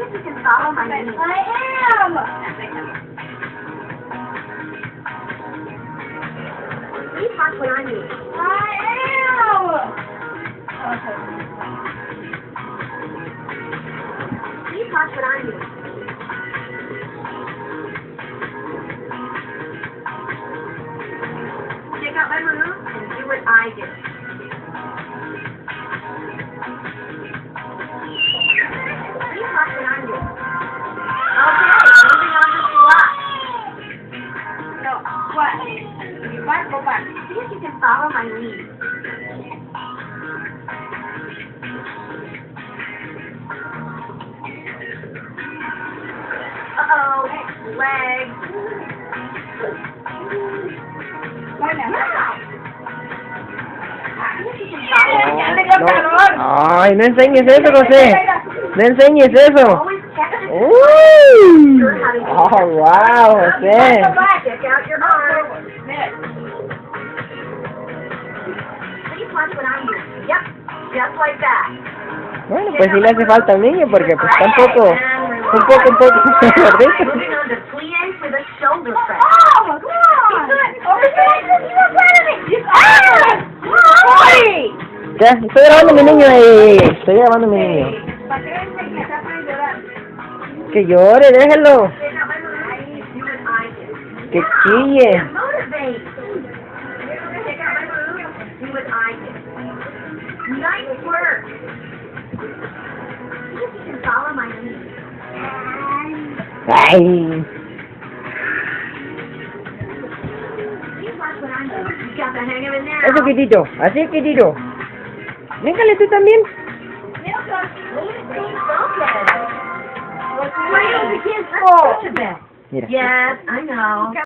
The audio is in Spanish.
if you can follow my lead. I am! Please watch what I do. I am! Please watch what I do. Take out my room and do what I do. Please watch what I do. Okay, moving on to slot. No, what? What? Go back. See if you can follow my lead. Uh-oh, leg. Bueno. See if you can follow my lead. Ay, no enseñes eso, José. No enseñes eso. Always check it. Uy. Oh, wow, José. Check out your arm. Please watch what I do. Yep, just like that. Bueno, pues sí le hace falta al niño porque pues está un poco Moving gordito. on to plie for the shoulder press. Oh, come on! Over here! Ya, estoy grabando a mi niño estoy grabando a mi niño. ¿Para qué enseñas? Ya puedes llorar. Que llore, déjelo. Check out my move. Do what I do. Que chille. Motivate. Check out my move. Do what I do. Nice work. See if you can follow my lead. Ay. Please watch what I do. You got the hang of it now. Eso quietito, así quietito. Véngale tú también. Why don't you kids go to bed? Mira. Yes, I know.